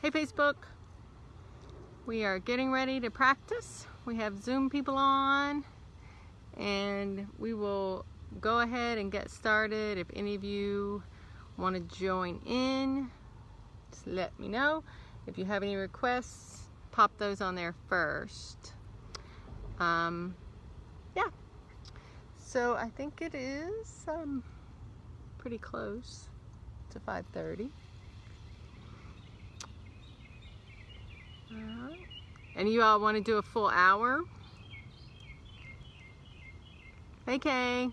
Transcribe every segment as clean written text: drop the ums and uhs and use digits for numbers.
Hey Facebook, we are getting ready to practice. We have Zoom people on and we will go ahead and get started. If any of you want to join in, just let me know. If you have any requests, pop those on there first. Yeah, so I think it is pretty close to 5:30. And you all want to do a full hour? Hey Kay,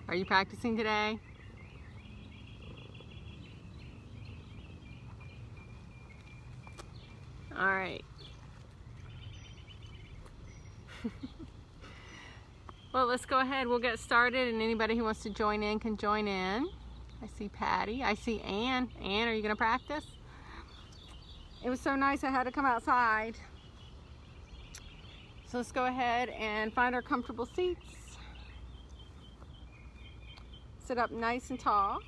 are you practicing today? All right. Well, let's go ahead. We'll get started, and anybody who wants to join in can join in. I see Patty. I see Ann. Ann, are you going to practice? It was so nice I had to come outside. So let's go ahead and find our comfortable seats. Sit up nice and tall.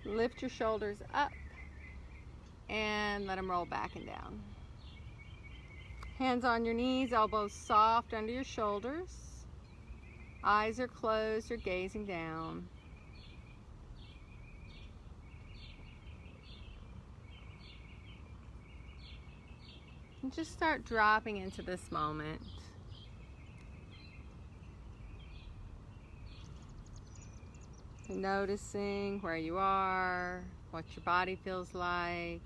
Lift your shoulders up and let them roll back and down. Hands on your knees, elbows soft under your shoulders. Eyes are closed, you're gazing down. And just start dropping into this moment. And noticing where you are, what your body feels like.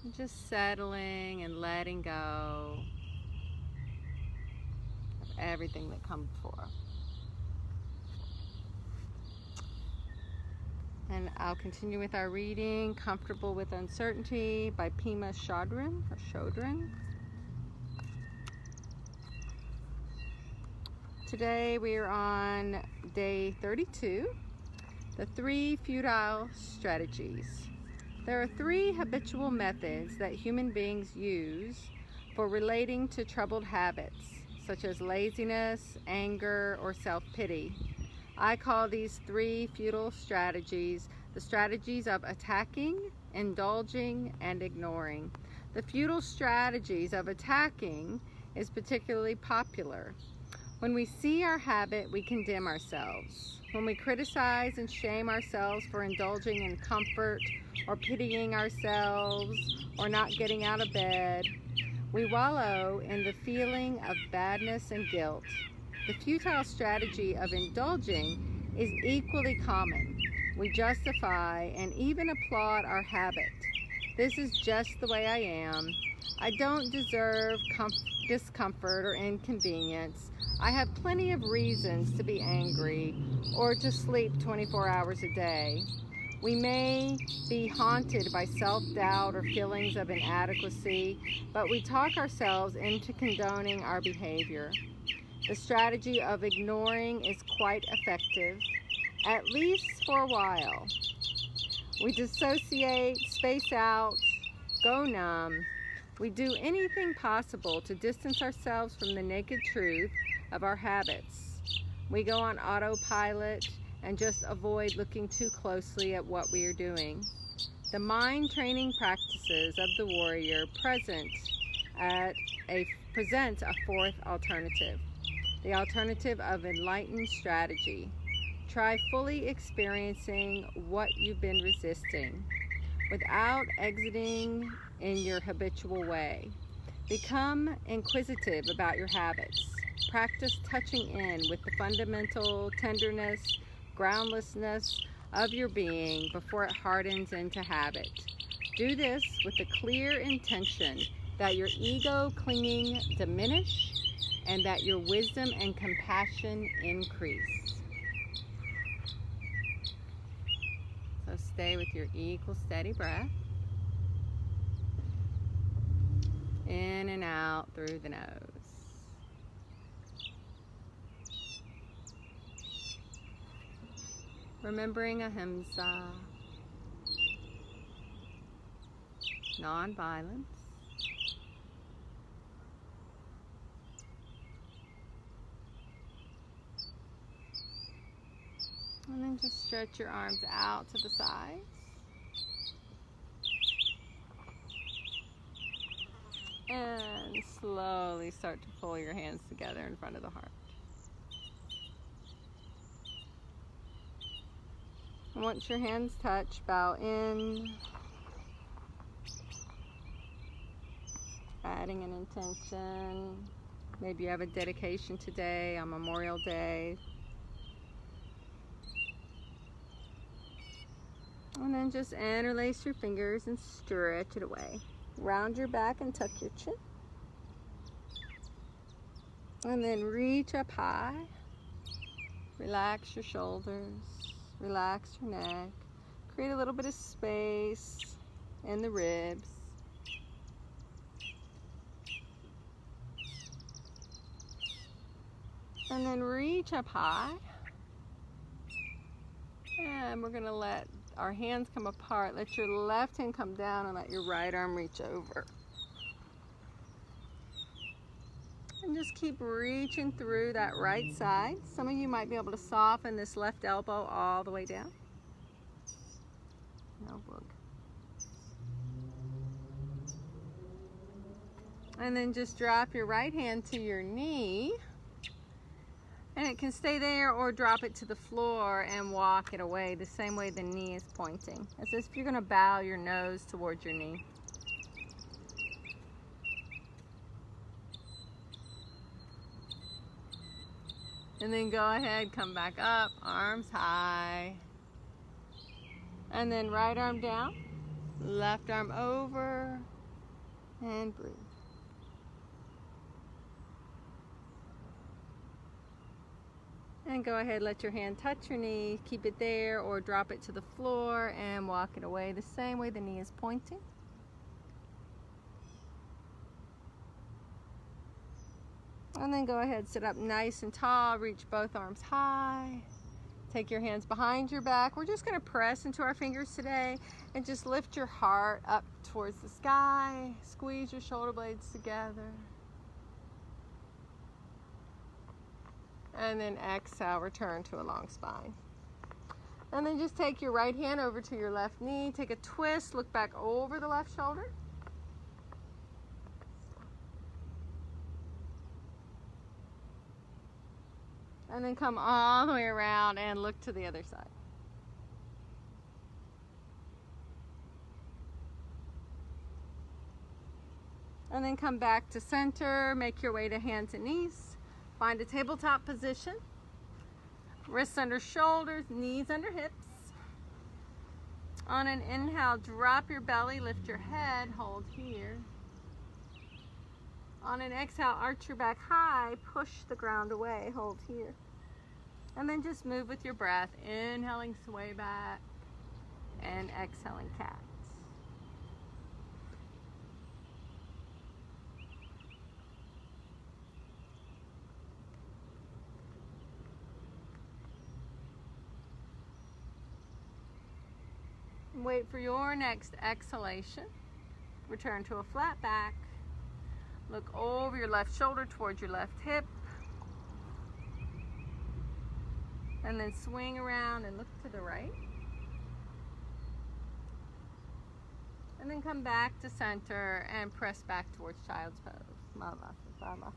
And just settling and letting go of everything that comes before. And I'll continue with our reading, Comfortable with Uncertainty by Pema Chodron. Today we are on day 32, the 3 futile strategies. There are 3 habitual methods that human beings use for relating to troubled habits, such as laziness, anger, or self-pity. I call these 3 futile strategies the strategies of attacking, indulging, and ignoring. The futile strategies of attacking is particularly popular. When we see our habit, we condemn ourselves. When we criticize and shame ourselves for indulging in comfort or pitying ourselves or not getting out of bed, we wallow in the feeling of badness and guilt. The futile strategy of indulging is equally common. We justify and even applaud our habit. This is just the way I am. I don't deserve discomfort or inconvenience. I have plenty of reasons to be angry or to sleep 24 hours a day. We may be haunted by self-doubt or feelings of inadequacy, but we talk ourselves into condoning our behavior. The strategy of ignoring is quite effective, at least for a while. We dissociate, space out, go numb. We do anything possible to distance ourselves from the naked truth of our habits. We go on autopilot and just avoid looking too closely at what we are doing. The mind training practices of the warrior present a 4th alternative. The alternative of enlightened strategy. Try fully experiencing what you've been resisting without exiting in your habitual way. Become inquisitive about your habits. Practice touching in with the fundamental tenderness, groundlessness of your being before it hardens into habit. Do this with the clear intention that your ego clinging diminish and that your wisdom and compassion increase. So stay with your equal, steady breath. In and out through the nose. Remembering ahimsa, non-violence. And then just stretch your arms out to the sides. And slowly start to pull your hands together in front of the heart. And once your hands touch, bow in. Adding an intention. Maybe you have a dedication today on Memorial Day. And then just interlace your fingers and stretch it away. Round your back and tuck your chin. And then reach up high. Relax your shoulders. Relax your neck. Create a little bit of space in the ribs. And then reach up high. And we're going to let our hands come apart. Let your left hand come down and let your right arm reach over. And just keep reaching through that right side. Some of you might be able to soften this left elbow all the way down. No book. And then just drop your right hand to your knee. And it can stay there or drop it to the floor and walk it away the same way the knee is pointing. As if you're going to bow your nose towards your knee. And then go ahead, come back up, arms high. And then right arm down, left arm over, and breathe. And go ahead, let your hand touch your knee, keep it there or drop it to the floor and walk it away the same way the knee is pointing. And then go ahead, sit up nice and tall, reach both arms high. Take your hands behind your back. We're just gonna press into our fingers today and just lift your heart up towards the sky. Squeeze your shoulder blades together. And then exhale, return to a long spine. And then just take your right hand over to your left knee. Take a twist, look back over the left shoulder. And then come all the way around and look to the other side. And then come back to center, make your way to hands and knees. Find a tabletop position. Wrists under shoulders, knees under hips. On an inhale, drop your belly, lift your head, hold here. On an exhale, arch your back high, push the ground away, hold here. And then just move with your breath, inhaling sway back and exhaling cat. Wait for your next exhalation. Return to a flat back. Look over your left shoulder towards your left hip. And then swing around and look to the right. And then come back to center and press back towards child's pose. Malasana.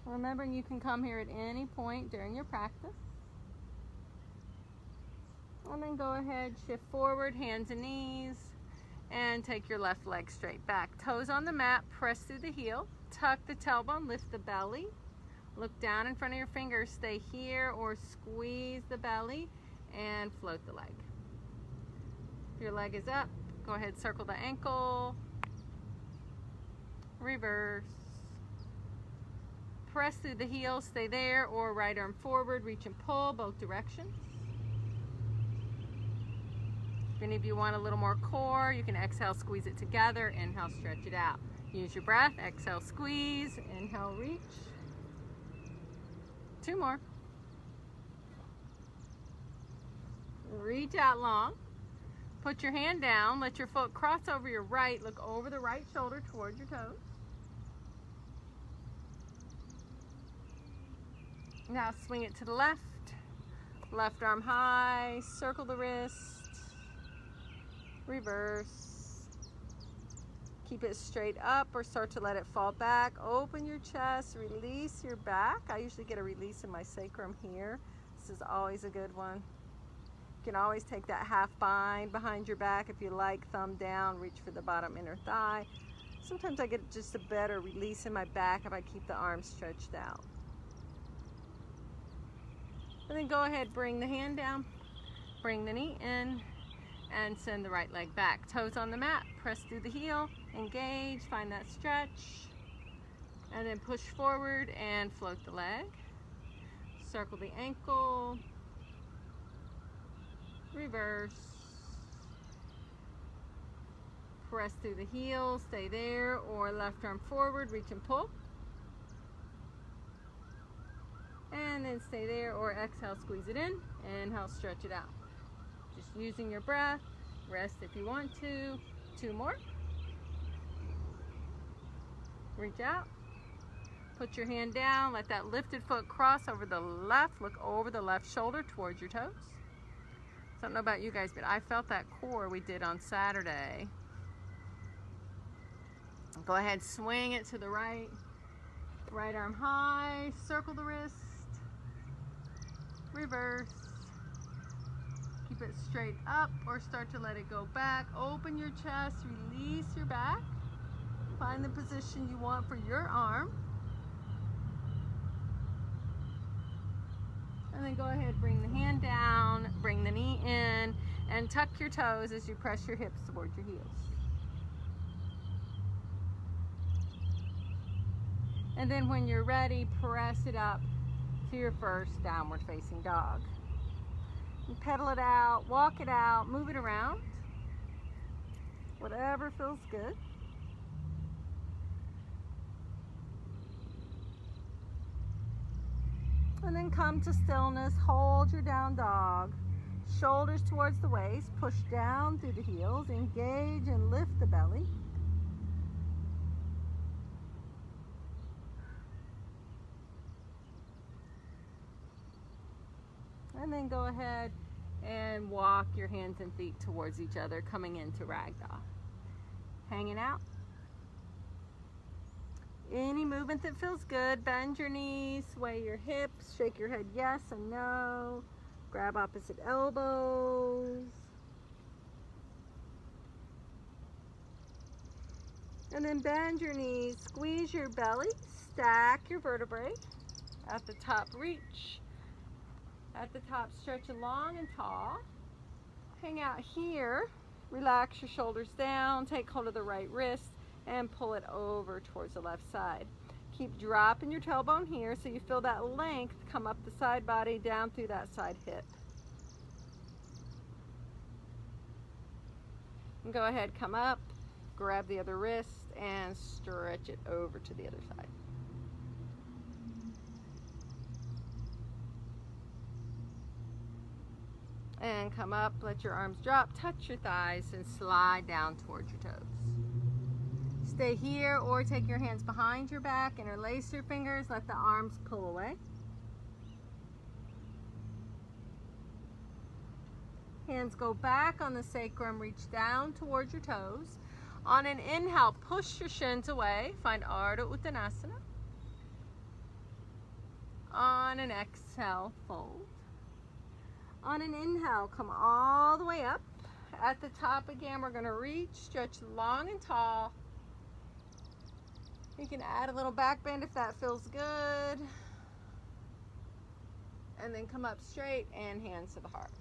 Remembering you can come here at any point during your practice. And then go ahead, shift forward, hands and knees, and take your left leg straight back. Toes on the mat, press through the heel, tuck the tailbone, lift the belly, look down in front of your fingers, stay here or squeeze the belly and float the leg. If your leg is up, go ahead, circle the ankle, reverse. Press through the heel, stay there, or right arm forward, reach and pull, both directions. If any of you want a little more core, you can exhale, squeeze it together, inhale, stretch it out. Use your breath, exhale, squeeze, inhale, reach. 2 more. Reach out long. Put your hand down, let your foot cross over your right, look over the right shoulder towards your toes. Now swing it to the left. Left arm high, circle the wrist, reverse. Keep it straight up or start to let it fall back. Open your chest, release your back. I usually get a release in my sacrum here. This is always a good one. You can always take that half bind behind your back if you like, thumb down, reach for the bottom inner thigh. Sometimes I get just a better release in my back if I keep the arms stretched out. And then go ahead, bring the hand down, bring the knee in, and send the right leg back. Toes on the mat, press through the heel, engage, find that stretch, and then push forward and float the leg. Circle the ankle, reverse, press through the heel, stay there, or left arm forward, reach and pull. And then stay there, or exhale, squeeze it in. Inhale, stretch it out. Just using your breath. Rest if you want to. 2 more. Reach out. Put your hand down. Let that lifted foot cross over the left. Look over the left shoulder towards your toes. I don't know about you guys, but I felt that core we did on Saturday. Go ahead, swing it to the right. Right arm high. Circle the wrist. Reverse. Keep it straight up or start to let it go back. Open your chest, release your back. Find the position you want for your arm. And then go ahead, bring the hand down, bring the knee in, and tuck your toes as you press your hips towards your heels. And then when you're ready, press it up to your first downward facing dog. And pedal it out, walk it out, move it around. Whatever feels good. And then come to stillness, hold your down dog. Shoulders towards the waist, push down through the heels, engage and lift the belly. And then go ahead and walk your hands and feet towards each other, coming into ragdoll. Hanging out. Any movement that feels good. Bend your knees, sway your hips, shake your head yes and no. Grab opposite elbows. And then bend your knees, squeeze your belly, stack your vertebrae. At the top, reach. At the top, stretch long and tall. Hang out here. Relax your shoulders down. Take hold of the right wrist and pull it over towards the left side. Keep dropping your tailbone here so you feel that length come up the side body, down through that side hip. And go ahead, come up, grab the other wrist and stretch it over to the other side. And come up, let your arms drop, touch your thighs, and slide down towards your toes. Stay here or take your hands behind your back, interlace your fingers, let the arms pull away. Hands go back on the sacrum, reach down towards your toes. On an inhale, push your shins away, find Ardha Uttanasana. On an exhale, fold. On an inhale, come all the way up. At the top again, we're gonna reach, stretch long and tall. You can add a little back bend if that feels good. And then come up straight and hands to the heart.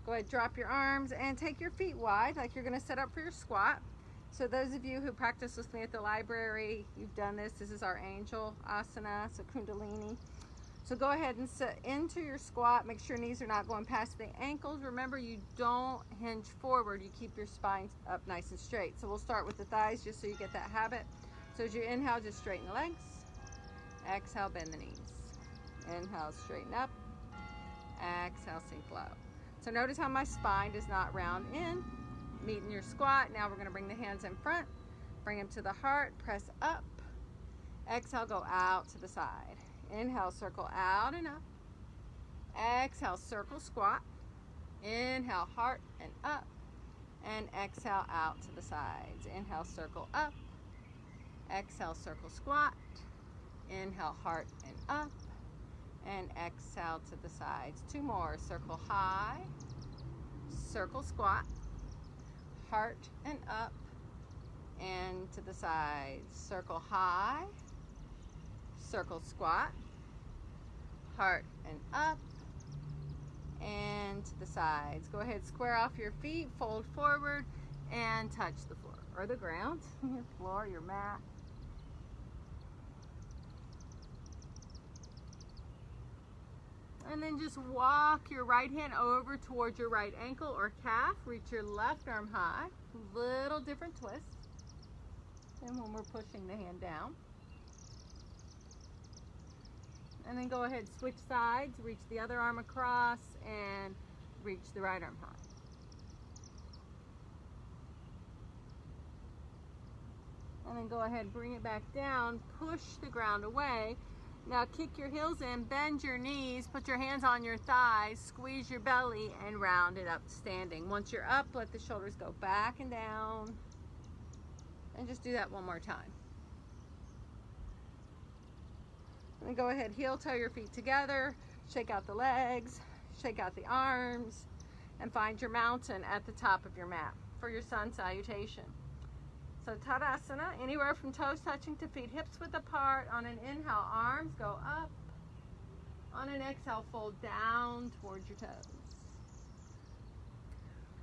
Go ahead, drop your arms and take your feet wide like you're gonna set up for your squat. So those of you who practice with me at the library, you've done this. This is our angel asana, so Kundalini. So go ahead and sit into your squat. Make sure your knees are not going past the ankles. Remember, you don't hinge forward. You keep your spine up nice and straight. So we'll start with the thighs just so you get that habit. So as you inhale, just straighten the legs. Exhale, bend the knees. Inhale, straighten up. Exhale, sink low. So notice how my spine does not round in. Meet in your squat. Now we're going to bring the hands in front. Bring them to the heart. Press up. Exhale, go out to the side. Inhale, circle out and up. Exhale, circle squat. Inhale, heart and up. And exhale, out to the sides. Inhale, circle up. Exhale, circle squat. Inhale, heart and up. And exhale to the sides. 2 more. Circle high. Circle squat. Heart and up. And to the sides. Circle high. Circle squat. Heart and up. And to the sides. Go ahead, square off your feet, fold forward, and touch the floor or the ground, your floor, your mat. And then just walk your right hand over towards your right ankle or calf. Reach your left arm high. Little different twist than when we're pushing the hand down. And then go ahead, switch sides, reach the other arm across, and reach the right arm high. And then go ahead, bring it back down, push the ground away. Now kick your heels in, bend your knees, put your hands on your thighs, squeeze your belly, and round it up standing. Once you're up, let the shoulders go back and down. And just do that one more time. And then go ahead, heel toe your feet together, shake out the legs, shake out the arms, and find your mountain at the top of your mat for your sun salutation. So Tadasana, anywhere from toes touching to feet hips width apart. On an inhale, arms go up. On an exhale, fold down towards your toes.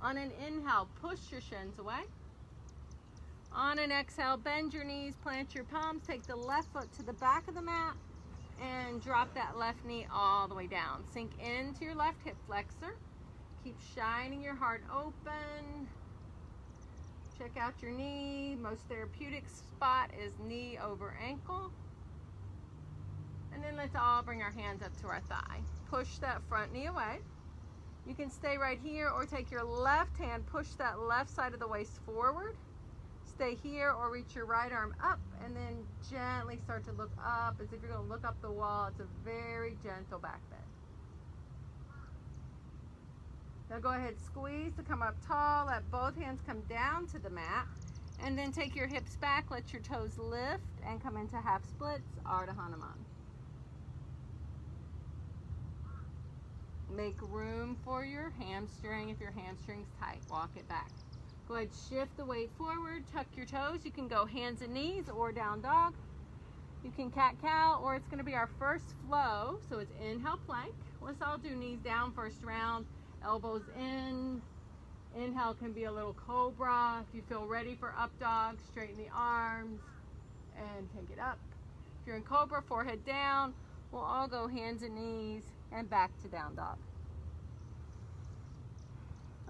On an inhale, push your shins away. On an exhale, bend your knees, plant your palms, take the left foot to the back of the mat, and drop that left knee all the way down. Sink into your left hip flexor. Keep shining your heart open. Check out your knee. Most therapeutic spot is knee over ankle. And then let's all bring our hands up to our thigh. Push that front knee away. You can stay right here or take your left hand, push that left side of the waist forward. Stay here or reach your right arm up and then gently start to look up as if you're going to look up the wall. It's a very gentle back bend. Now go ahead, squeeze to come up tall. Let both hands come down to the mat. And then take your hips back, let your toes lift and come into half splits, Ardha Hanuman. Make room for your hamstring. If your hamstring's tight, walk it back. Go ahead, shift the weight forward, tuck your toes. You can go hands and knees or down dog. You can cat-cow, or it's going to be our first flow. So it's inhale, plank. Let's all do knees down first round, elbows in. Inhale can be a little cobra. If you feel ready for up dog, straighten the arms and take it up. If you're in cobra, forehead down. We'll all go hands and knees and back to down dog.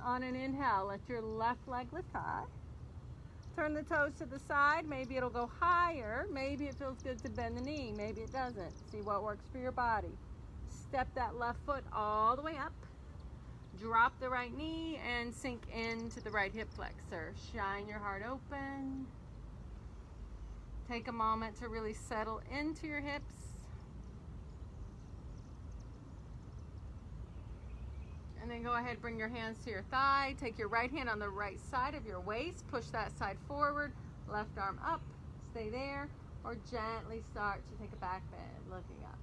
On an inhale, let your left leg lift high. Turn the toes to the side. Maybe it'll go higher. Maybe it feels good to bend the knee. Maybe it doesn't. See what works for your body. Step that left foot all the way up. Drop the right knee and sink into the right hip flexor. Shine your heart open. Take a moment to really settle into your hips. And then go ahead, bring your hands to your thigh. Take your right hand on the right side of your waist. Push that side forward. Left arm up. Stay there. Or gently start to take a back bend, looking up.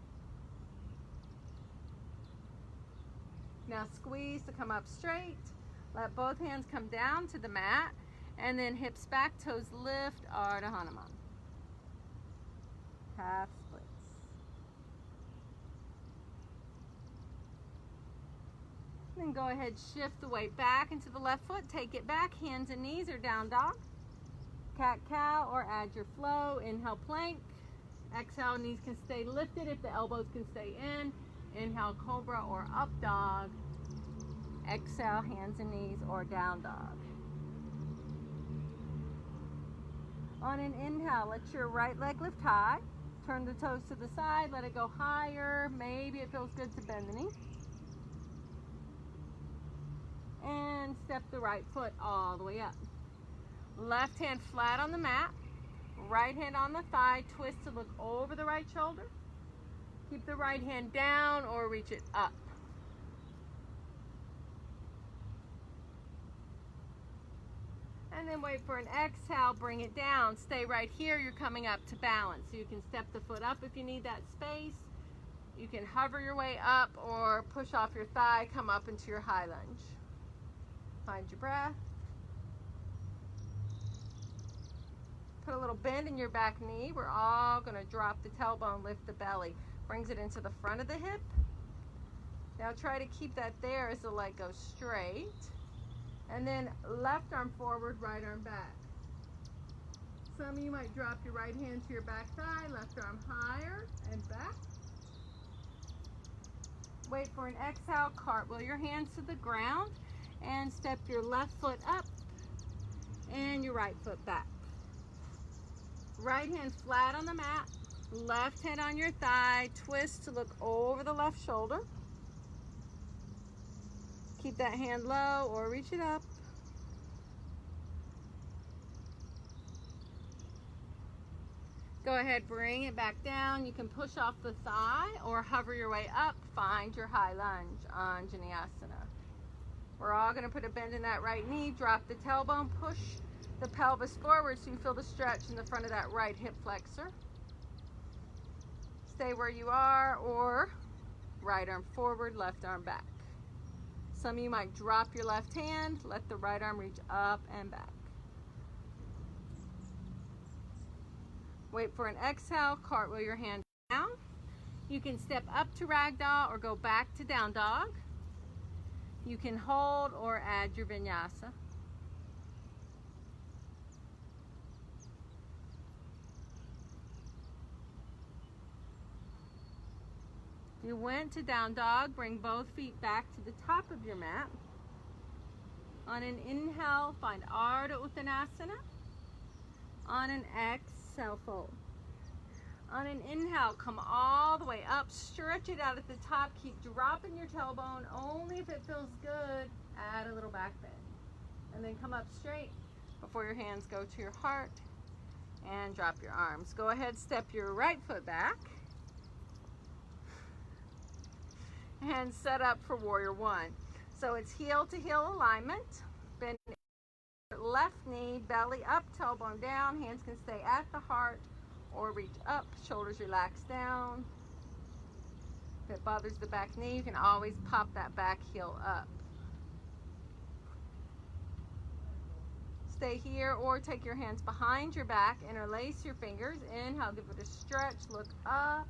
Now squeeze to come up straight. Let both hands come down to the mat. And then hips back, toes lift, Ardha Hanuman. Half splits. Then go ahead, shift the weight back into the left foot. Take it back, hands and knees or down dog. Cat-cow or add your flow. Inhale, plank. Exhale, knees can stay lifted if the elbows can stay in. Inhale, cobra or up dog. Exhale, hands and knees or down dog. On an inhale, let your right leg lift high. Turn the toes to the side, let it go higher. Maybe it feels good to bend the knee. And step the right foot all the way up. Left hand flat on the mat. Right hand on the thigh, twist to look over the right shoulder. Keep the right hand down or reach it up. And then wait for an exhale, bring it down. Stay right here, you're coming up to balance. So you can step the foot up if you need that space. You can hover your way up or push off your thigh, come up into your high lunge. Find your breath. Put a little bend in your back knee. We're all gonna drop the tailbone, lift the belly. Brings it into the front of the hip. Now try to keep that there as the leg goes straight. And then left arm forward, right arm back. Some of you might drop your right hand to your back thigh, left arm higher and back. Wait for an exhale, cartwheel your hands to the ground and step your left foot up and your right foot back. Right hand flat on the mat, left hand on your thigh, twist to look over the left shoulder. Keep that hand low or reach it up. Go ahead, bring it back down. You can push off the thigh or hover your way up. Find your high lunge, Anjaneyasana. We're all gonna put a bend in that right knee, drop the tailbone, push the pelvis forward so you feel the stretch in the front of that right hip flexor. Stay where you are or right arm forward, left arm back. Some of you might drop your left hand, let the right arm reach up and back. Wait for an exhale, cartwheel your hand down. You can step up to ragdoll or go back to down dog. You can hold or add your vinyasa. You went to down dog, bring both feet back to the top of your mat. On an inhale, find Ardha Uttanasana. On an exhale, fold. On an inhale, come all the way up, stretch it out at the top, keep dropping your tailbone, only if it feels good, add a little back bend. And then come up straight before your hands go to your heart and drop your arms. Go ahead, step your right foot back. And set up for warrior one. So it's heel to heel alignment. Bend your left knee, belly up, tailbone down. Hands can stay at the heart or reach up. Shoulders relax down. If it bothers the back knee, you can always pop that back heel up. Stay here or take your hands behind your back. Interlace your fingers. Inhale, give it a stretch. Look up.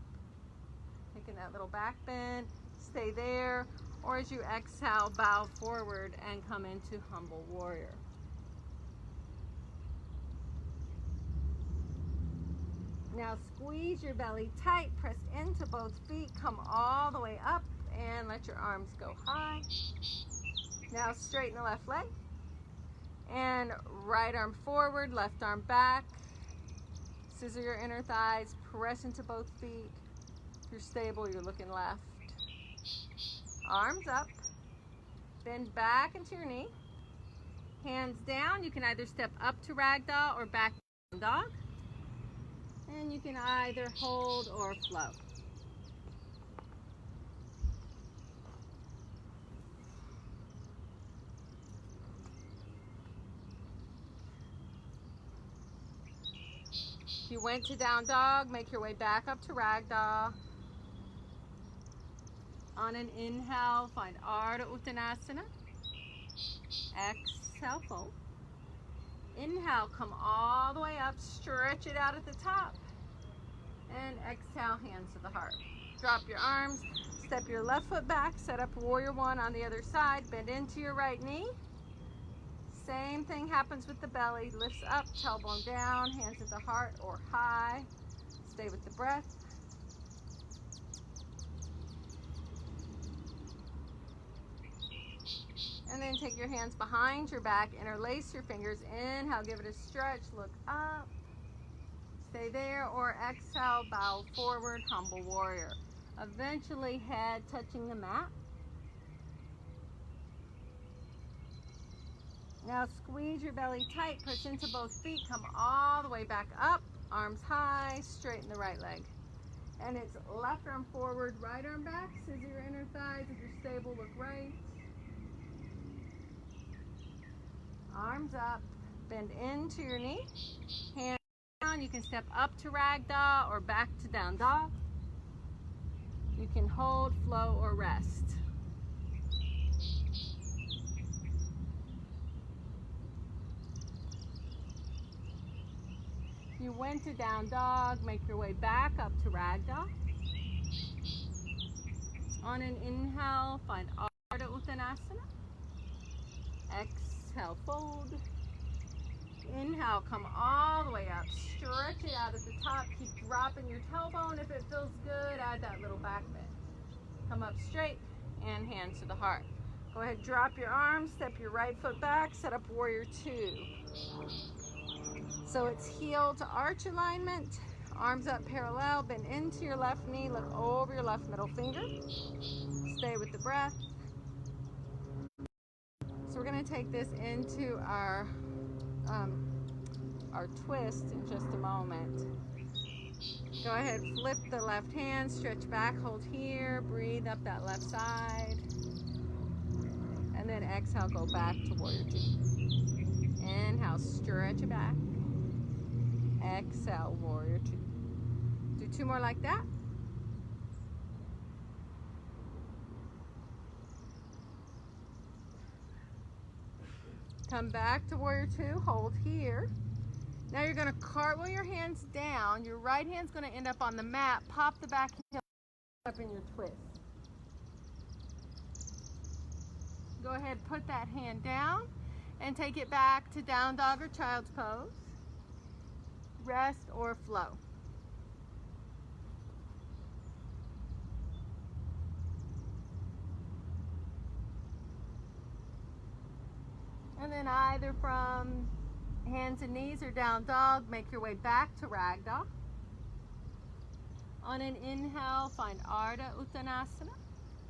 Taking that little back bend. Stay there, or as you exhale, bow forward and come into humble warrior. Now squeeze your belly tight, press into both feet, come all the way up and let your arms go high. Now straighten the left leg and right arm forward, left arm back. Scissor your inner thighs, press into both feet. If you're stable, you're looking left. Arms up, bend back into your knee, hands down. You can either step up to ragdoll or back to dog, and you can either hold or flow. If you went to down dog, make your way back up to ragdoll. On an inhale, find Ardha Uttanasana. Exhale, fold. Inhale, come all the way up, stretch it out at the top. And exhale, hands to the heart. Drop your arms, step your left foot back, set up warrior one on the other side, bend into your right knee. Same thing happens with the belly, lifts up, tailbone down, hands at the heart or high. Stay with the breath. And then take your hands behind your back, interlace your fingers. Inhale, give it a stretch, look up. Stay there, or exhale, bow forward, humble warrior. Eventually, head touching the mat. Now squeeze your belly tight, push into both feet, come all the way back up arms high, straighten the right leg. And it's left arm forward, right arm back, scissor your inner thighs. If you're stable, look right. Arms up, bend into your knee, hands down. You can step up to ragdoll or back to down dog. You can hold, flow, or rest. You went to down dog, make your way back up to ragdoll. On an inhale, find Ardha Uttanasana. Exhale, fold. Inhale, come all the way up. Stretch it out at the top. Keep dropping your tailbone. If it feels good, add that little back bend. Come up straight and hands to the heart. Go ahead, drop your arms, step your right foot back, set up warrior two. So it's heel to arch alignment, arms up parallel, bend into your left knee, look over your left middle finger. Stay with the breath. So we're going to take this into our twist in just a moment. Go ahead, flip the left hand, stretch back, hold here, breathe up that left side. And then exhale, go back to warrior two. Inhale, stretch it back. Exhale, warrior two. Do two more like that. Come back to warrior two, hold here. Now you're going to cartwheel your hands down. Your right hand's going to end up on the mat. Pop the back heel up in your twist. Go ahead, put that hand down and take it back to down dog or child's pose. Rest or flow. And then either from hands and knees or down dog, make your way back to ragdoll. On an inhale, find Ardha Uttanasana.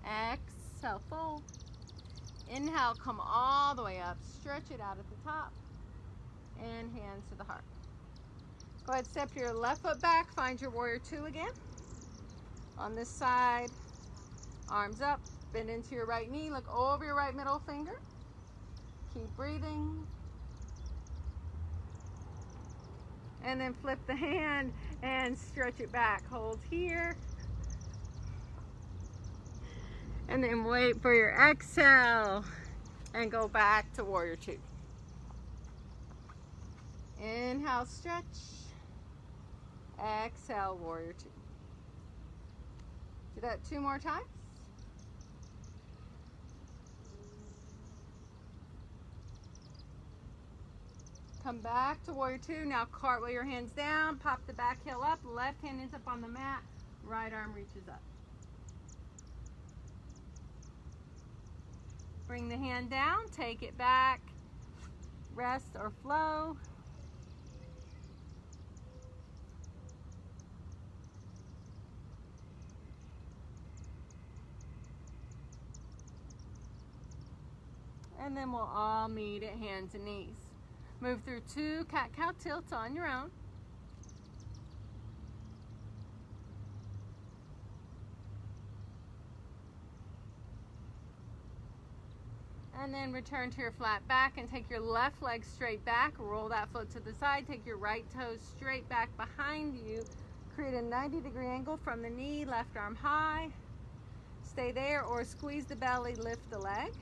Exhale, fold. Inhale, come all the way up. Stretch it out at the top. And hands to the heart. Go ahead, step your left foot back. Find your warrior two again. On this side, arms up. Bend into your right knee. Look over your right middle finger. Keep breathing. And then flip the hand and stretch it back. Hold here. And then wait for your exhale and go back to warrior two. Inhale, stretch. Exhale, warrior two. Do that two more times. Come back to warrior two. Now cartwheel your hands down, pop the back heel up, left hand is up on the mat, right arm reaches up. Bring the hand down, take it back, rest or flow. And then we'll all meet at hands and knees. Move through two cat-cow tilts on your own. And then return to your flat back and take your left leg straight back. Roll that foot to the side. Take your right toes straight back behind you. Create a 90-degree angle from the knee, left arm high. Stay there or squeeze the belly, lift the leg.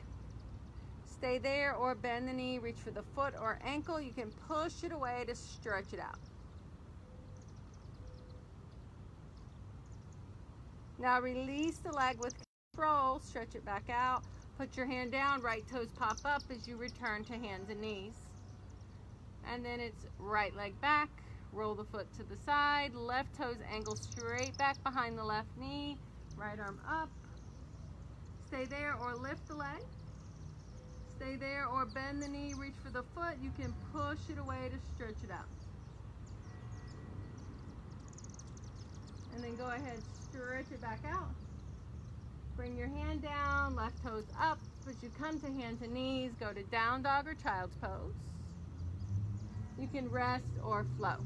Stay there or bend the knee, reach for the foot or ankle. You can push it away to stretch it out. Now release the leg with control, stretch it back out. Put your hand down, right toes pop up as you return to hands and knees. And then it's right leg back, roll the foot to the side, left toes angle straight back behind the left knee, right arm up. Stay there or lift the leg. Stay there or bend the knee, reach for the foot. You can push it away to stretch it out. And then go ahead, stretch it back out. Bring your hand down, left toes up. As you come to hands and knees, go to down dog or child's pose. You can rest or flow.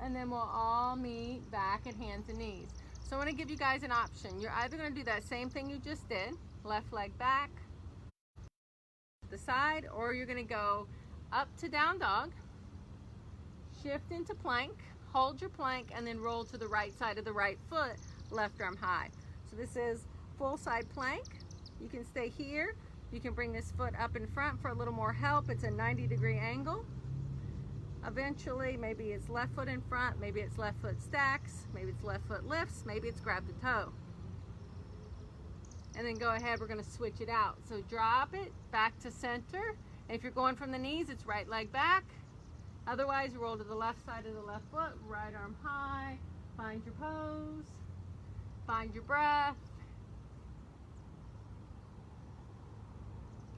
And then we'll all meet back at hands and knees. So I want to give you guys an option. You're either going to do that same thing you just did, left leg back, the side, or you're going to go up to down dog, shift into plank, hold your plank, and then roll to the right side of the right foot, left arm high. So this is full side plank. You can stay here. You can bring this foot up in front for a little more help. It's a 90-degree angle. Eventually, maybe it's left foot in front, maybe it's left foot stacks, maybe it's left foot lifts, maybe it's grab the toe. And then go ahead, we're going to switch it out. So drop it back to center. If you're going from the knees, it's right leg back. Otherwise, roll to the left side of the left foot, right arm high, find your pose, find your breath.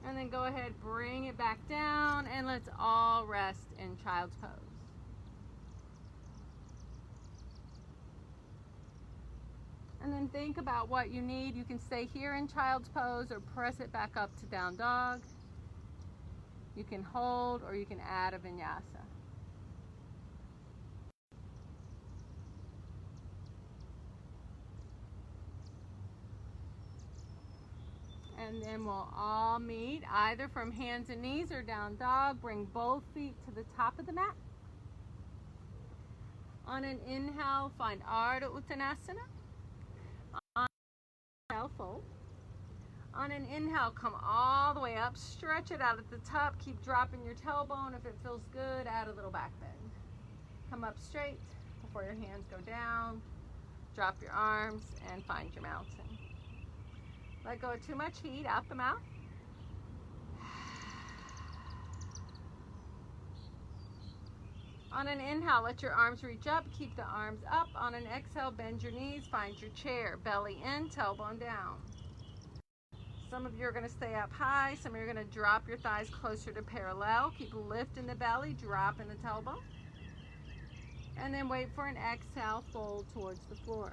And then go ahead, bring it back down, and let's all rest in child's pose. And then think about what you need. You can stay here in child's pose or press it back up to down dog. You can hold or you can add a vinyasa. And then we'll all meet either from hands and knees or down dog. Bring both feet to the top of the mat. On an inhale, find Ardha Uttanasana. On an exhale, fold. On an inhale, come all the way up. Stretch it out at the top. Keep dropping your tailbone. If it feels good, add a little back bend. Come up straight before your hands go down. Drop your arms and find your mountain. Let go of too much heat out the mouth. On an inhale, let your arms reach up. Keep the arms up. On an exhale, bend your knees. Find your chair. Belly in, tailbone down. Some of you are going to stay up high. Some of you are going to drop your thighs closer to parallel. Keep lifting the belly, dropping the tailbone. And then wait for an exhale, fold towards the floor.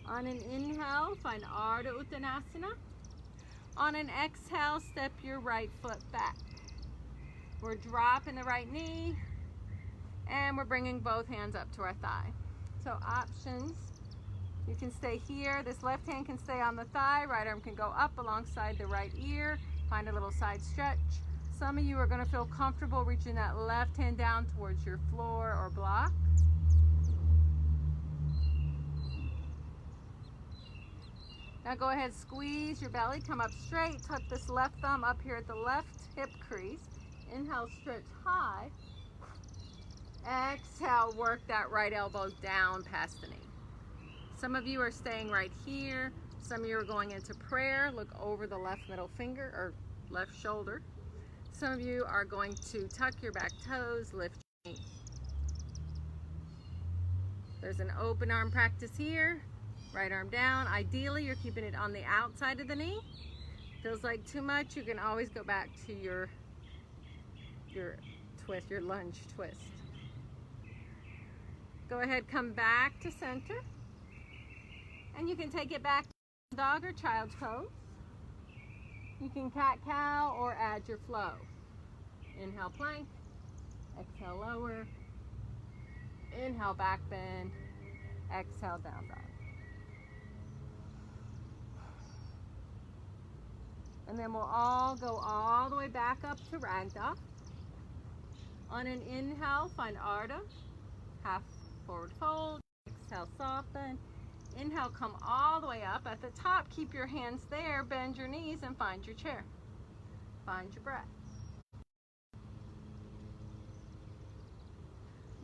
On an inhale, find Ardha Uttanasana. On an exhale, step your right foot back. We're dropping the right knee, and we're bringing both hands up to our thigh. So options, you can stay here. This left hand can stay on the thigh. Right arm can go up alongside the right ear. Find a little side stretch. Some of you are going to feel comfortable reaching that left hand down towards your floor or block. Now go ahead, squeeze your belly, come up straight, tuck this left thumb up here at the left hip crease. Inhale, stretch high. Exhale, work that right elbow down past the knee. Some of you are staying right here. Some of you are going into prayer. Look over the left middle finger or left shoulder. Some of you are going to tuck your back toes, lift your knees. There's an open arm practice here. Right arm down. Ideally, you're keeping it on the outside of the knee. Feels like too much, you can always go back to your twist, your lunge twist. Go ahead, come back to center. And you can take it back to dog or child's pose. You can cat-cow or add your flow. Inhale, plank. Exhale, lower. Inhale, back bend. Exhale, down dog. And then we'll all go all the way back up to ragdoll. On an inhale, find Ardha. Half forward fold. Exhale, soften. Inhale, come all the way up. At the top, keep your hands there. Bend your knees and find your chair. Find your breath.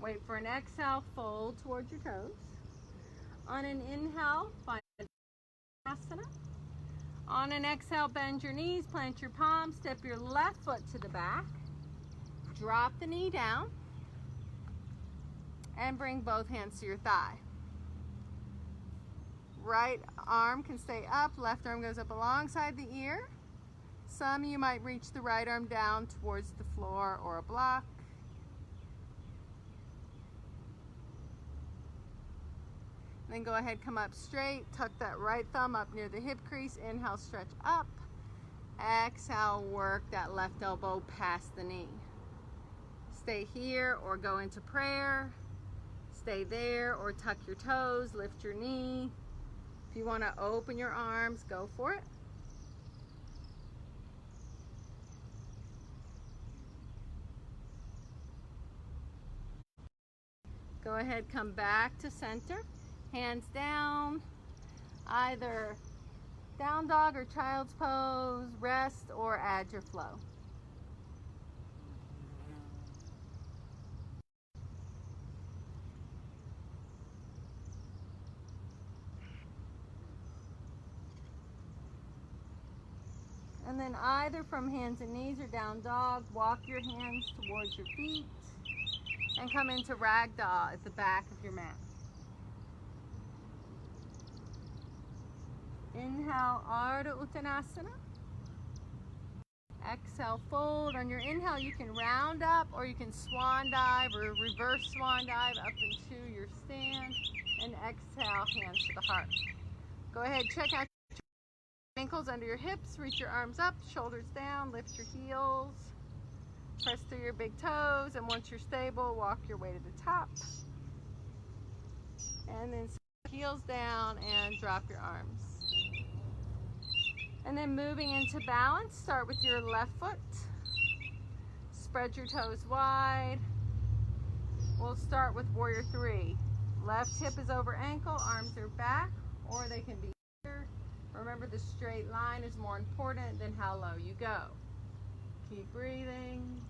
Wait for an exhale, fold towards your toes. On an inhale, find asana. On an exhale, bend your knees, plant your palms, step your left foot to the back. Drop the knee down. And bring both hands to your thigh. Right arm can stay up, left arm goes up alongside the ear. Some of you might reach the right arm down towards the floor or a block. Then go ahead, come up straight, tuck that right thumb up near the hip crease. Inhale, stretch up. Exhale, work that left elbow past the knee. Stay here or go into prayer. stay there or tuck your toes, lift your knee. If you want to open your arms, go for it. Go ahead, come back to center, hands down, either down dog or child's pose, rest or add your flow. And then either from hands and knees or down dog, walk your hands towards your feet and come into ragdoll at the back of your mat. Inhale, Ardha Uttanasana. Exhale, fold. On your inhale, you can round up or you can swan dive or reverse swan dive up into your stand. And exhale, hands to the heart. Go ahead, check out your ankles under your hips. Reach your arms up, shoulders down, lift your heels. Press through your big toes, and once you're stable, walk your way to the top. And then heels down and drop your arms. And then moving into balance, start with your left foot. Spread your toes wide. We'll start with Warrior 3. Left hip is over ankle, arms are back, or they can be here. Remember, the straight line is more important than how low you go. Keep breathing.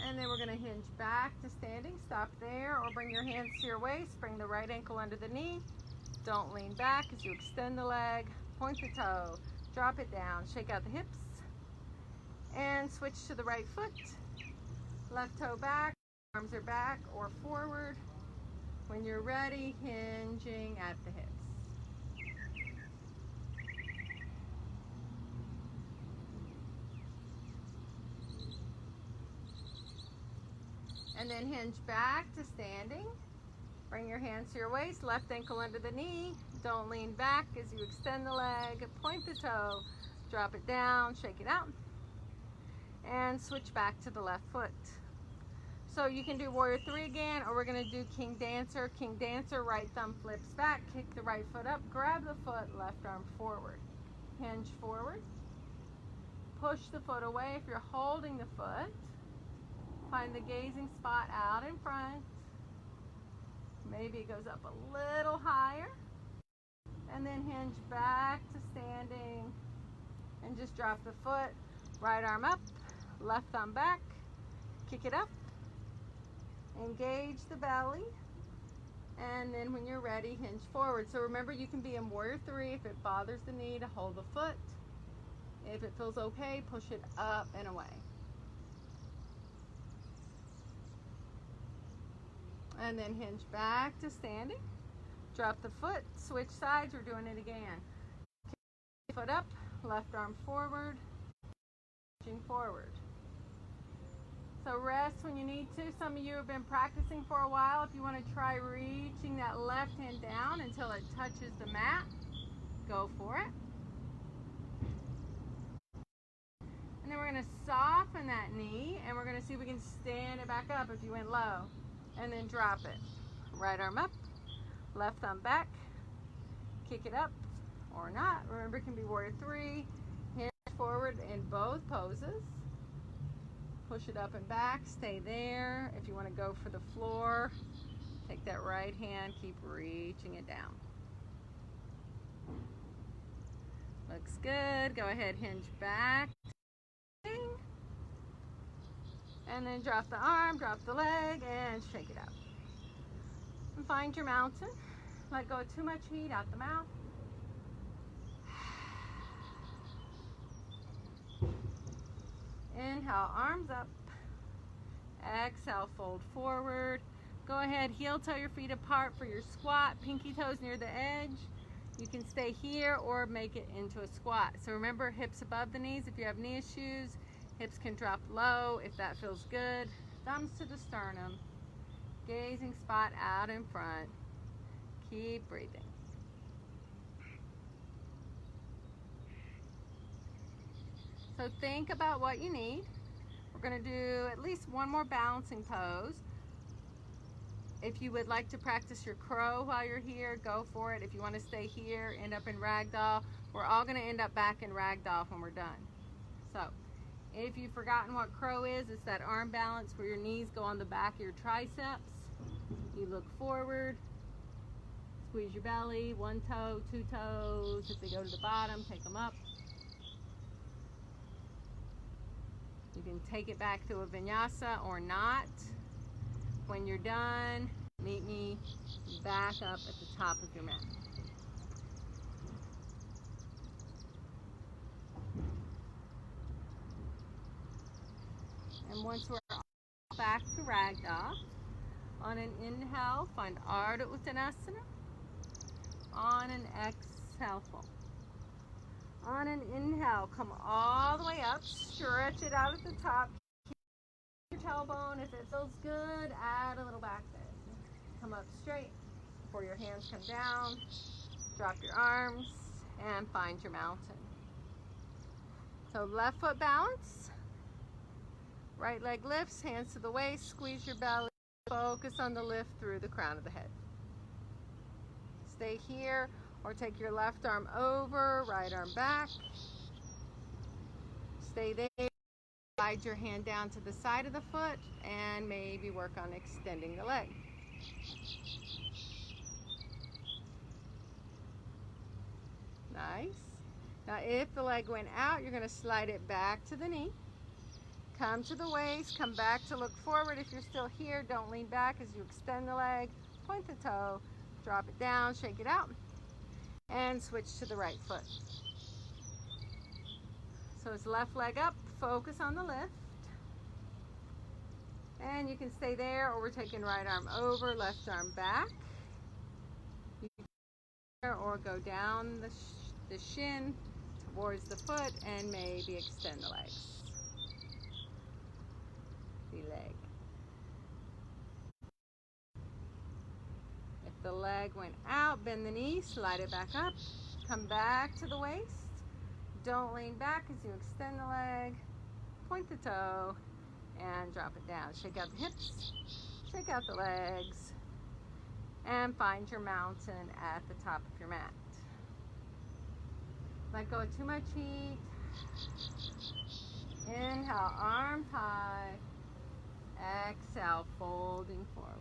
And then we're going to hinge back to standing. Stop there or bring your hands to your waist. Bring the right ankle under the knee. Don't lean back as you extend the leg. Point the toe. Drop it down. Shake out the hips. And switch to the right foot. Left toe back. Arms are back or forward. When you're ready, hinging at the hips. And then hinge back to standing. Bring your hands to your waist, left ankle under the knee. Don't lean back as you extend the leg. Point the toe, drop it down, shake it out. And switch back to the left foot. So you can do Warrior 3 again, or we're gonna do King Dancer. King Dancer, right thumb flips back, kick the right foot up, grab the foot, left arm forward. Hinge forward. Push the foot away if you're holding the foot. Find the gazing spot out in front. Maybe it goes up a little higher. And then hinge back to standing. And just drop the foot. Right arm up, left thumb back. Kick it up. Engage the belly. And then when you're ready, hinge forward. So remember, you can be in Warrior 3 if it bothers the knee to hold the foot. If it feels okay, push it up and away. And then hinge back to standing. Drop the foot, switch sides, we're doing it again. Kick the foot up, left arm forward, reaching forward. So rest when you need to. Some of you have been practicing for a while. If you want to try reaching that left hand down until it touches the mat, go for it. And then we're going to soften that knee, and we're going to see if we can stand it back up if you went low. And then drop it. Right arm up, left thumb back, kick it up or not. Remember, it can be Warrior 3. Hinge forward in both poses. Push it up and back, stay there. If you want to go for the floor, take that right hand, keep reaching it down. Looks good. Go ahead, hinge back. And then drop the arm, drop the leg, and shake it out. And find your mountain. Let go of too much heat out the mouth. Inhale, arms up. Exhale, fold forward. Go ahead, heel toe your feet apart for your squat. Pinky toes near the edge. You can stay here or make it into a squat. So remember, hips above the knees if you have knee issues. Hips can drop low if that feels good. Thumbs to the sternum. Gazing spot out in front. Keep breathing. So think about what you need. We're going to do at least one more balancing pose. If you would like to practice your crow while you're here, go for it. If you want to stay here, end up in ragdoll. We're all going to end up back in ragdoll when we're done. So if you've forgotten what crow is, it's that arm balance where your knees go on the back of your triceps. You look forward, squeeze your belly, one toe, two toes. If they go to the bottom, take them up. You can take it back to a vinyasa or not. When you're done, meet me back up at the top of your mat. And once we're back to ragdoll, on an inhale, find Ardha Uttanasana. On an exhale, fold. On an inhale, come all the way up, stretch it out at the top. Keep your tailbone. If it feels good, add a little back bend. Come up straight before your hands come down. Drop your arms and find your mountain. So left foot balance. Right leg lifts, hands to the waist, squeeze your belly. Focus on the lift through the crown of the head. Stay here or take your left arm over, right arm back. Stay there. Slide your hand down to the side of the foot and maybe work on extending the leg. Nice. Now if the leg went out, you're going to slide it back to the knee. Come to the waist, come back to look forward. If you're still here, don't lean back as you extend the leg. Point the toe, drop it down, shake it out, and switch to the right foot. So it's left leg up, focus on the lift. And you can stay there, or we're taking right arm over, left arm back. You can or go down the shin towards the foot and maybe extend the legs. Leg. If the leg went out, bend the knee, slide it back up, come back to the waist. Don't lean back as you extend the leg, point the toe, and drop it down. Shake out the hips, shake out the legs, and find your mountain at the top of your mat. Let go of too much heat. Inhale, arms high. Exhale, folding forward.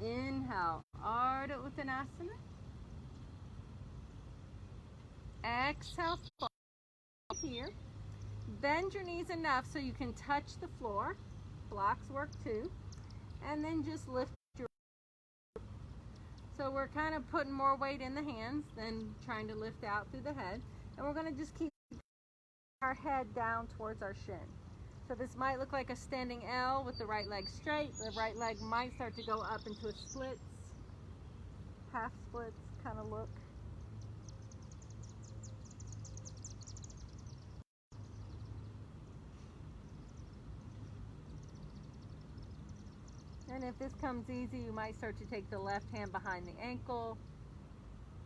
Inhale, Ardha Uttanasana. Exhale, fold here. Bend your knees enough so you can touch the floor. Blocks work too. And then just lift your. So we're kind of putting more weight in the hands than trying to lift out through the head. And we're going to just keep our head down towards our shin. So this might look like a standing L with the right leg straight. The right leg might start to go up into a splits, half splits kind of look. And if this comes easy, you might start to take the left hand behind the ankle.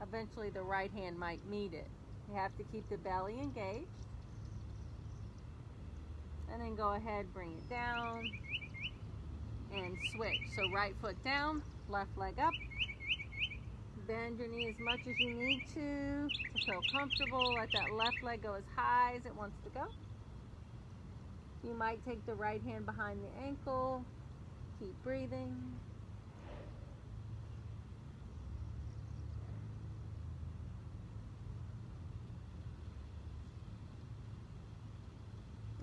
Eventually the right hand might meet it. You have to keep the belly engaged. And then go ahead, bring it down and switch. So right foot down, left leg up. Bend your knee as much as you need to feel comfortable. Let that left leg go as high as it wants to go. You might take the right hand behind the ankle. Keep breathing.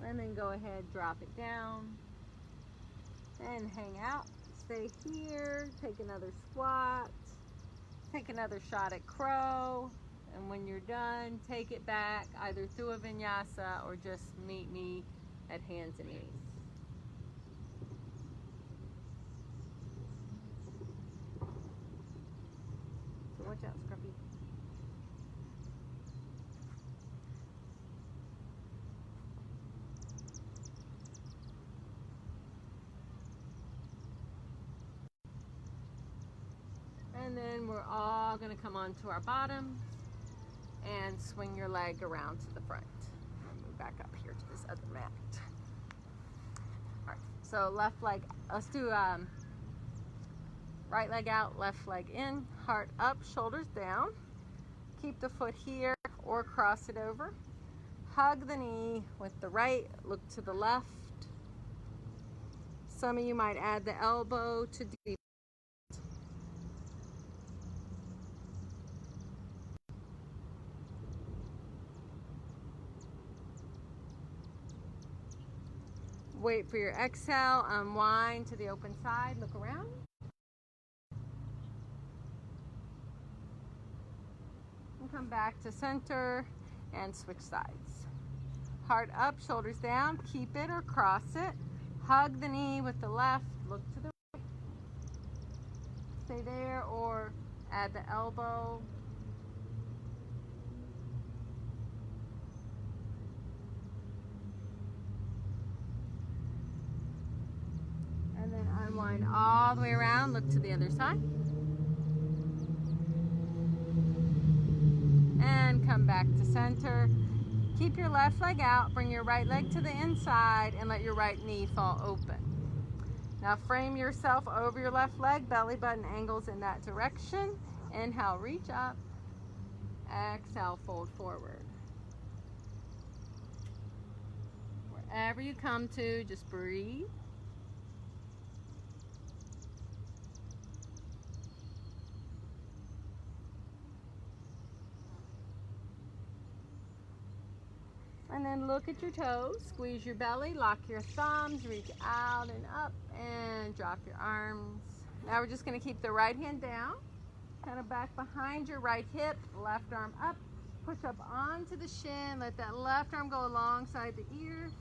And then go ahead, drop it down and hang out. Stay here, take another squat, take another shot at crow, and when you're done, take it back either through a vinyasa or just meet me at hands and knees. So watch out, Scruffy. And then we're all going to come onto our bottom. and swing your leg around to the front. I'll move back up here to this other mat. All right, so left leg, let's do right leg out, left leg in, heart up, shoulders down. Keep the foot here or cross it over. Hug the knee with the right, look to the left. Some of you might add the elbow to deep. Wait for your exhale, unwind to the open side, look around. And come back to center and switch sides. Heart up, shoulders down, keep it or cross it. Hug the knee with the left, look to the right. Stay there or add the elbow. And then unwind all the way around, look to the other side. And come back to center. Keep your left leg out, bring your right leg to the inside and let your right knee fall open. Now frame yourself over your left leg, belly button angles in that direction. Inhale, reach up. Exhale, fold forward. Wherever you come to, just breathe. And then look at your toes, squeeze your belly, lock your thumbs, reach out and up, and drop your arms. Now we're just gonna keep the right hand down, kind of back behind your right hip, left arm up, push up onto the shin, let that left arm go alongside the ear.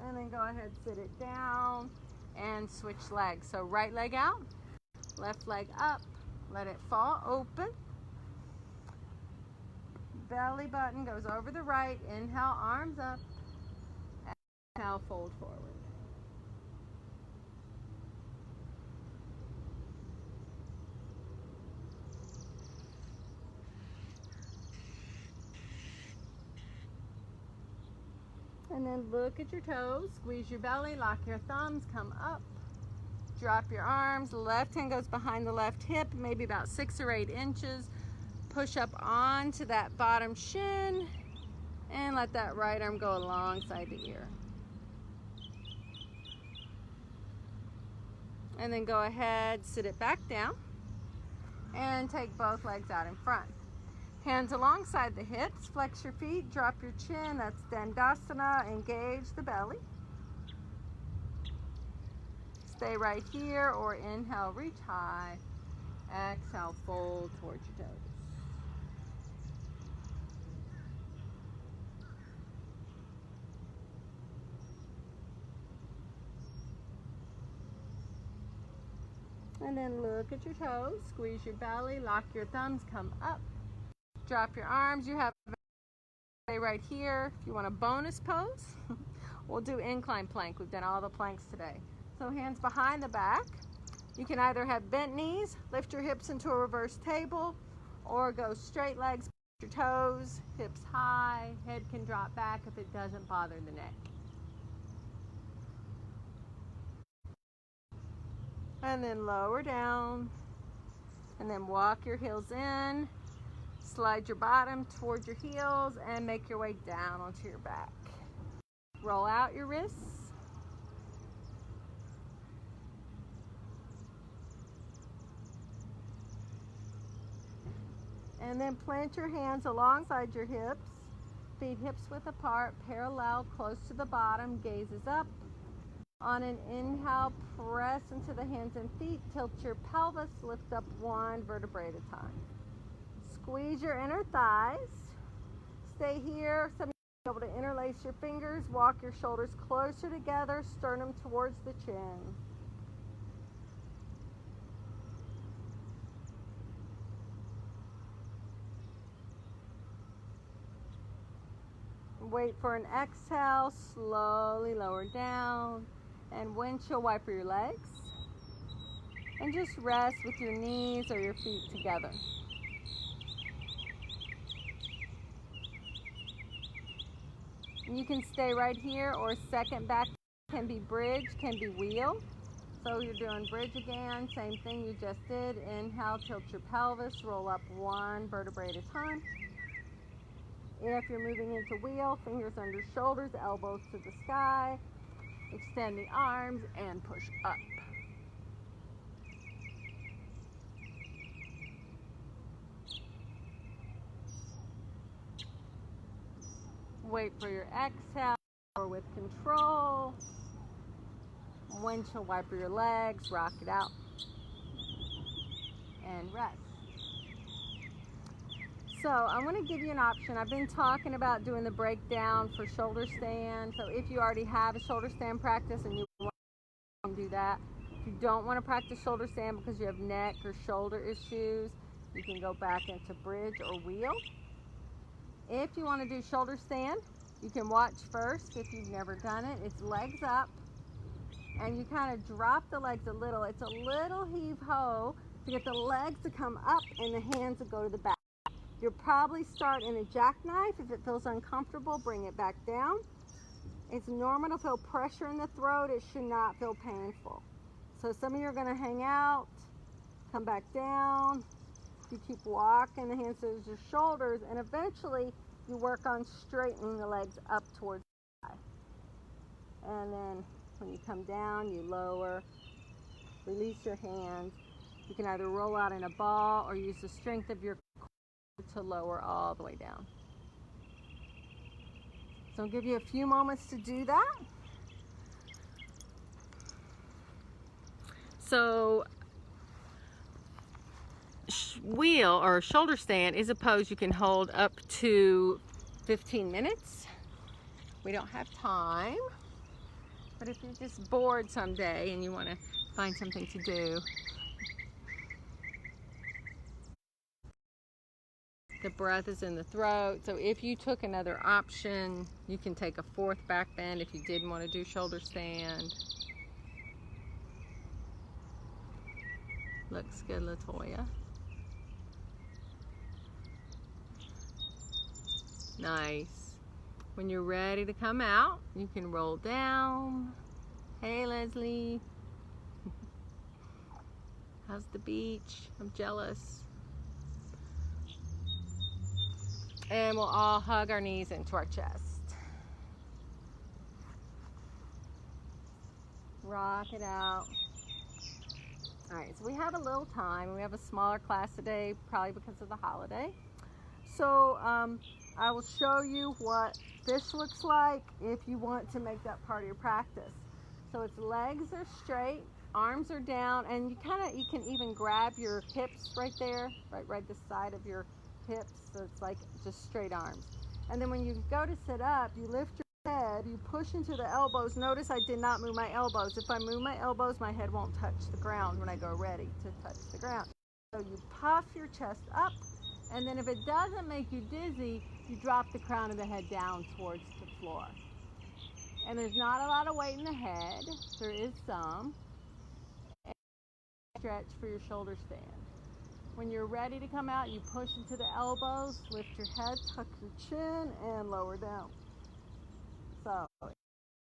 And then go ahead, sit it down, and switch legs. So right leg out, left leg up. Let it fall open. Belly button goes over the right. Inhale, arms up. Exhale, fold forward. And then look at your toes. Squeeze your belly, lock your thumbs, come up. Drop your arms, left hand goes behind the left hip, maybe about 6 or 8 inches. Push up onto that bottom shin and let that right arm go alongside the ear. And then go ahead, sit it back down and take both legs out in front. Hands alongside the hips, flex your feet, drop your chin, that's Dandasana, engage the belly. Stay right here or inhale, reach high. Exhale, fold towards your toes. And then look at your toes, squeeze your belly, lock your thumbs, come up. Drop your arms, you have stay right here. If you want a bonus pose, we'll do incline plank. We've done all the planks today. So hands behind the back. You can either have bent knees, lift your hips into a reverse table, or go straight legs, your toes, hips high, head can drop back if it doesn't bother the neck. And then lower down, and then walk your heels in, slide your bottom toward your heels, and make your way down onto your back. Roll out your wrists. And then plant your hands alongside your hips, feet hips width apart, parallel, close to the bottom, gazes up. On an inhale, press into the hands and feet, tilt your pelvis, lift up one vertebrae at a time. Squeeze your inner thighs. Stay here. Some of you will be able to interlace your fingers, walk your shoulders closer together, sternum towards the chin. Wait for an exhale, slowly lower down, and windshield wiper your legs. And just rest with your knees or your feet together. You can stay right here, or second back can be bridge, can be wheel. So you're doing bridge again, same thing you just did. Inhale, tilt your pelvis, roll up one vertebrae at a time. If you're moving into wheel, fingers under shoulders, elbows to the sky. Extend the arms and push up. Wait for your exhale, or with control. Windshield wiper your legs, rock it out, and rest. So I'm going to give you an option. I've been talking about doing the breakdown for shoulder stand. So if you already have a shoulder stand practice and you want to do that, if you don't want to practice shoulder stand because you have neck or shoulder issues, you can go back into bridge or wheel. If you want to do shoulder stand, you can watch first if you've never done it. It's legs up, and you kind of drop the legs a little. It's a little heave-ho to get the legs to come up and the hands to go to the back. You'll probably start in a jackknife. If it feels uncomfortable, bring it back down. It's normal to feel pressure in the throat. It should not feel painful. So some of you are going to hang out, come back down. You keep walking the hands to your shoulders, and eventually you work on straightening the legs up towards the sky. And then when you come down, you lower, release your hands. You can either roll out in a ball or use the strength of your core to lower all the way down. So I'll give you a few moments to do that. So wheel or shoulder stand is a pose you can hold up to 15 minutes. We don't have time, but if you're just bored someday and you want to find something to do, the breath is in the throat. So if you took another option, you can take a fourth back bend if you didn't want to do shoulder stand. Looks good, Latoya. Nice. When you're ready to come out, you can roll down. Hey, Leslie. How's the beach? I'm jealous. And we'll all hug our knees into our chest. Rock it out. All right, so we have a little time. We have a smaller class today, probably because of the holiday. So I will show you what fish looks like if you want to make that part of your practice. So its legs are straight, arms are down, and you can even grab your hips right there, right the side of your hips, so it's like just straight arms. And then when you go to sit up, you lift your head, you push into the elbows. Notice I did not move my elbows. If I move my elbows, my head won't touch the ground when I go ready to touch the ground. So you puff your chest up, and then if it doesn't make you dizzy, you drop the crown of the head down towards the floor. And there's not a lot of weight in the head. There is some. And stretch for your shoulder stand. When you're ready to come out, you push into the elbows, lift your head, tuck your chin, and lower down. So, if you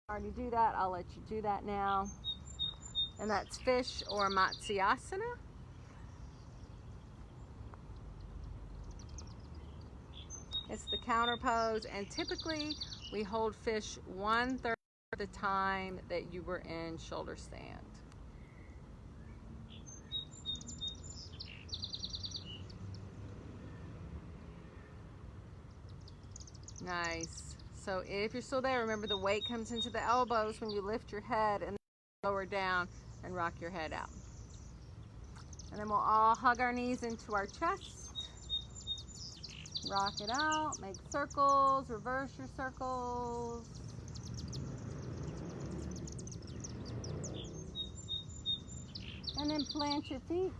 already do that, I'll let you do that now. And that's fish or Matsyasana. It's the counter pose, and typically we hold fish 1/3 of the time that you were in shoulder stand. Nice. So if you're still there, remember the weight comes into the elbows when you lift your head and lower down and rock your head out. And then we'll all hug our knees into our chest. Rock it out, make circles, reverse your circles. And then plant your feet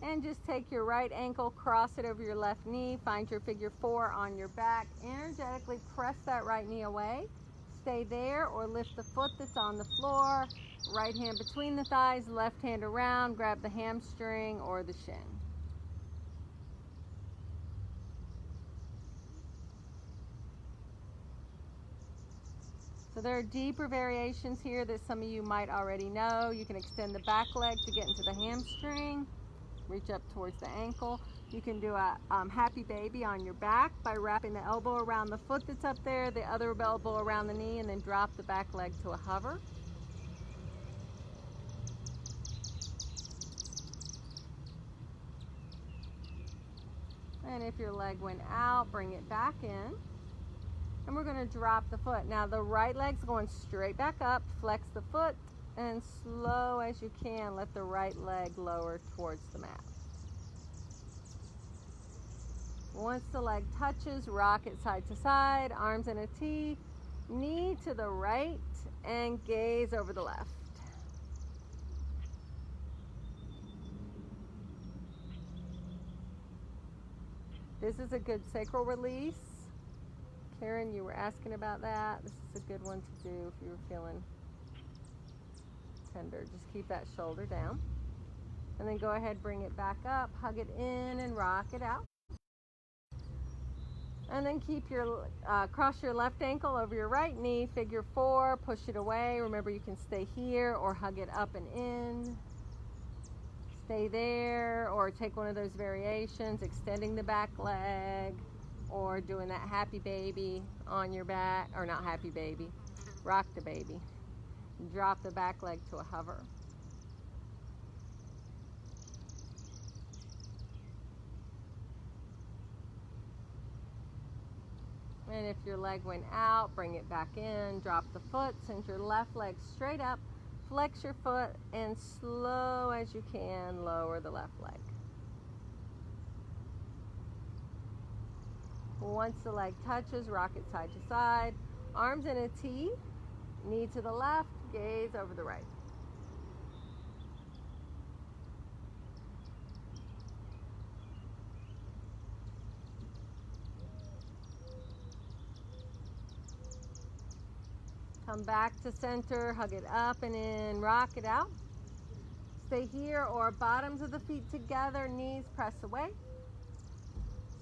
and just take your right ankle, cross it over your left knee, find your figure 4 on your back. Energetically press that right knee away. Stay there or lift the foot that's on the floor Right hand between the thighs, left hand around, grab the hamstring or the shin. So there are deeper variations here that some of you might already know. You can extend the back leg to get into the hamstring, reach up towards the ankle. You can do a happy baby on your back by wrapping the elbow around the foot that's up there, the other elbow around the knee, and then drop the back leg to a hover. And if your leg went out, bring it back in. And we're going to drop the foot. Now the right leg's going straight back up. Flex the foot and slow as you can, let the right leg lower towards the mat. Once the leg touches, rock it side to side, arms in a T, knee to the right, and gaze over the left. This is a good sacral release. Karen, you were asking about that. This is a good one to do if you were feeling tender. Just keep that shoulder down. And then go ahead, bring it back up, hug it in and rock it out. And then keep your, cross your left ankle over your right knee, figure 4, push it away. Remember, you can stay here or hug it up and in. Stay there, or take one of those variations, extending the back leg, or doing that happy baby on your back, or not happy baby, rock the baby. Drop the back leg to a hover. And if your leg went out, bring it back in, drop the foot, send your left leg straight up, flex your foot, and slow as you can, lower the left leg. Once the leg touches, rock it side to side, arms in a T, knee to the left, gaze over the right. Come back to center, hug it up and in, rock it out. Stay here or bottoms of the feet together, knees press away.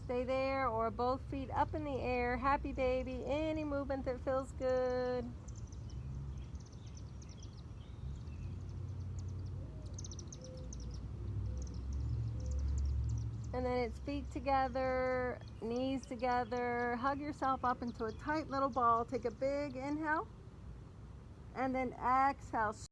Stay there or both feet up in the air, happy baby, any movement that feels good. And then it's feet together, knees together, hug yourself up into a tight little ball. Take a big inhale. And then exhale.